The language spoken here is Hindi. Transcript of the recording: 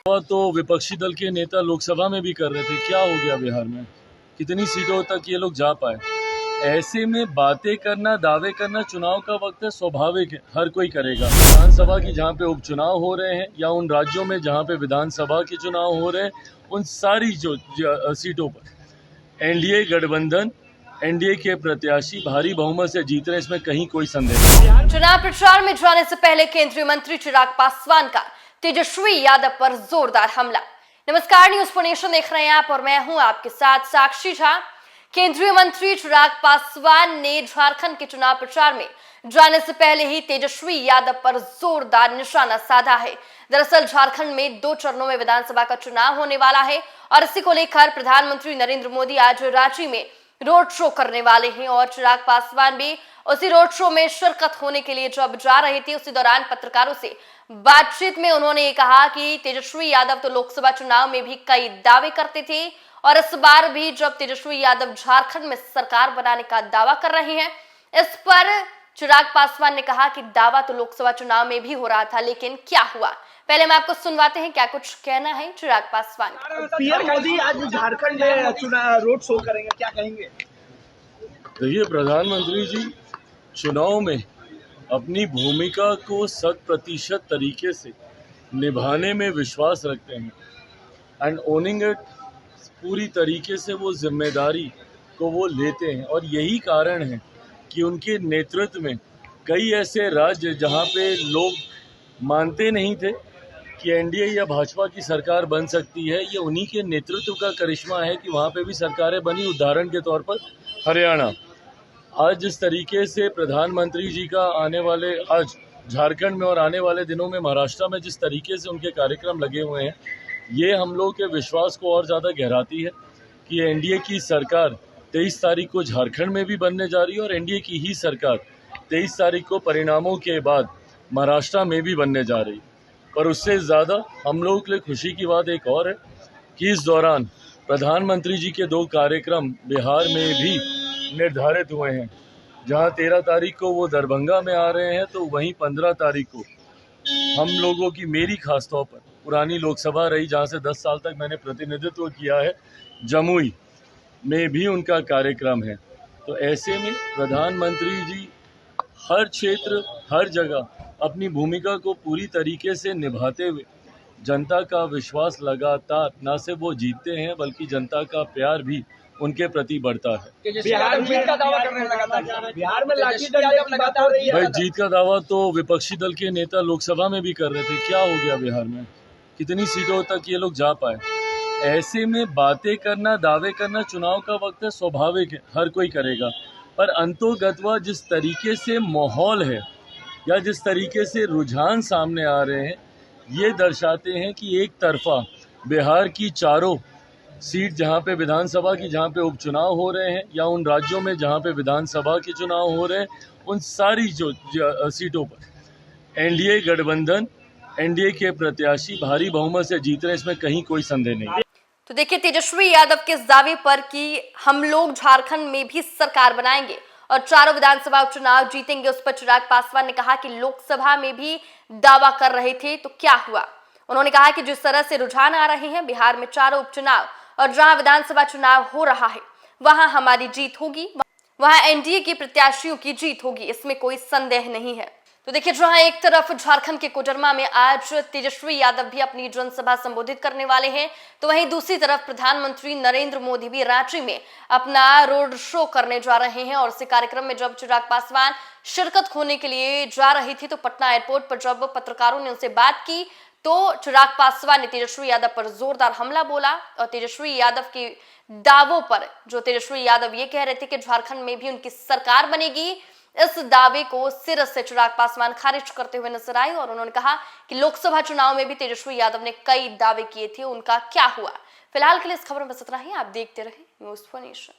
तो विपक्षी दल के नेता लोकसभा में भी कर रहे थे। क्या हो गया बिहार में? कितनी सीटों तक ये लोग जा पाए? ऐसे में बातें करना, दावे करना चुनाव का वक्त है, स्वाभाविक है, हर कोई करेगा। विधानसभा की जहाँ पे उपचुनाव हो रहे हैं या उन राज्यों में जहाँ पे विधानसभा के चुनाव हो रहे हैं, उन सारी सीटों पर एनडीए गठबंधन, एनडीए के प्रत्याशी भारी बहुमत से जीत रहे हैं, इसमें कहीं कोई संदेह नहीं। चुनाव प्रचार में जाने से पहले केंद्रीय मंत्री चिराग पासवान का तेजस्वी यादव पर जोरदार हमला। नमस्कार, न्यूज फॉर नेशन देख रहे हैं आप और मैं हूं आपके साथ साक्षी झा। केंद्रीय मंत्री चिराग पासवान ने झारखंड के चुनाव प्रचार में जाने से पहले ही तेजस्वी यादव पर जोरदार निशाना साधा है। दरअसल झारखंड में 2 चरणों में विधानसभा का चुनाव होने वाला है और इसी को लेकर प्रधानमंत्री नरेंद्र मोदी आज रांची में रोड शो करने वाले हैं और चिराग पासवान भी उसी रोड शो में शिरकत होने के लिए जब जा रहे थे, उसी दौरान पत्रकारों से बातचीत में उन्होंने ये कहा कि तेजस्वी यादव तो लोकसभा चुनाव में भी कई दावे करते थे और इस बार भी जब तेजस्वी यादव झारखंड में सरकार बनाने का दावा कर रहे हैं, इस पर चिराग पासवान ने कहा कि दावा तो लोकसभा चुनाव में भी हो रहा था, लेकिन क्या हुआ? पहले हम आपको सुनवाते हैं क्या कुछ कहना है चिराग पासवान। पीएम मोदी आज झारखंड में चुनाव रोड शो करेंगे, क्या कहेंगे? देखिए, प्रधानमंत्री जी चुनाव में अपनी भूमिका को 100% तरीके से निभाने में विश्वास रखते हैं एंड ओनिंग इट, पूरी तरीके से वो जिम्मेदारी को वो लेते हैं। और यही कारण है कि उनके नेतृत्व में कई ऐसे राज्य जहाँ पे लोग मानते नहीं थे कि एनडीए या भाजपा की सरकार बन सकती है, ये उन्हीं के नेतृत्व का करिश्मा है कि वहाँ पे भी सरकारें बनी। उदाहरण के तौर पर हरियाणा। आज जिस तरीके से प्रधानमंत्री जी का आज झारखंड में और आने वाले दिनों में महाराष्ट्र में जिस तरीके से उनके कार्यक्रम लगे हुए हैं, ये हम लोग के विश्वास को और ज़्यादा गहराती है कि एनडीए की सरकार 23 तारीख को झारखंड में भी बनने जा रही है और एनडीए की ही सरकार 23 तारीख को परिणामों के बाद महाराष्ट्र में भी बनने जा रही है। पर उससे ज़्यादा हम लोगों के लिए खुशी की बात एक और है कि इस दौरान प्रधानमंत्री जी के 2 कार्यक्रम बिहार में भी निर्धारित हुए हैं। जहां 13 तारीख को वो दरभंगा में आ रहे हैं, तो वहीं 15 तारीख को हम लोगों की, मेरी खास तौर पर पुरानी लोकसभा रही जहां से 10 साल तक मैंने प्रतिनिधित्व किया है, जमुई में भी उनका कार्यक्रम है। तो ऐसे में प्रधानमंत्री जी हर क्षेत्र, हर जगह अपनी भूमिका को पूरी तरीके से निभाते हुए जनता का विश्वास लगातार न सिर्फ वो जीतते हैं, बल्कि जनता का प्यार भी उनके प्रति बढ़ता है। बिहार में जीत का दावा करने लगातार, बिहार में लाठी डंडे की बात हो रही है। भाई, जीत का दावा तो विपक्षी दल के नेता लोकसभा में भी कर रहे थे। क्या हो गया बिहार में? कितनी सीटों तक ये लोग जा पाए? ऐसे में बातें करना, दावे करना चुनाव का वक्त है, स्वाभाविक है, हर कोई करेगा। पर अंतोगत्वा जिस तरीके से माहौल है या जिस तरीके से रुझान सामने आ रहे हैं, ये दर्शाते हैं कि एक तरफा बिहार की चारों सीट जहाँ पे विधानसभा की जहाँ पे उपचुनाव हो रहे हैं या उन राज्यों में जहाँ पे विधानसभा के चुनाव हो रहे हैं, उन सारी सीटों पर एनडीए गठबंधन, एनडीए के प्रत्याशी भारी बहुमत से जीत रहे हैं, इसमें कहीं कोई संदेह नहीं। तो देखिए, तेजस्वी यादव के इस दावे पर कि हम लोग झारखंड में भी सरकार बनाएंगे और चारों विधानसभा उपचुनाव जीतेंगे, उस पर चिराग पासवान ने कहा कि लोकसभा में भी दावा कर रहे थे, तो क्या हुआ? उन्होंने कहा कि जिस तरह से रुझान आ रहे हैं बिहार में चारों उपचुनाव और जहां विधानसभा चुनाव हो रहा है, वहां हमारी जीत होगी, वहां एनडीए के प्रत्याशियों की जीत होगी, इसमें कोई संदेह नहीं है। तो देखिए, जहां एक तरफ झारखंड के कोडरमा में आज तेजस्वी यादव भी अपनी जनसभा संबोधित करने वाले हैं, तो वहीं दूसरी तरफ प्रधानमंत्री नरेंद्र मोदी भी रांची में अपना रोड शो करने जा रहे हैं। और इस कार्यक्रम में जब चिराग पासवान शिरकत होने के लिए जा रही थी, तो पटना एयरपोर्ट पर जब पत्रकारों ने उनसे बात की, तो चिराग पासवान ने तेजस्वी यादव पर जोरदार हमला बोला और तेजस्वी यादव के दावों पर, जो तेजस्वी यादव ये कह रहे थे कि झारखंड में भी उनकी सरकार बनेगी, इस दावे को सिर से चिराग पासवान खारिज करते हुए नजर आए और उन्होंने कहा कि लोकसभा चुनाव में भी तेजस्वी यादव ने कई दावे किए थे, उनका क्या हुआ? फिलहाल के लिए इस खबर में बस इतना ही। आप देखते रहे न्यूज फॉर नेशन।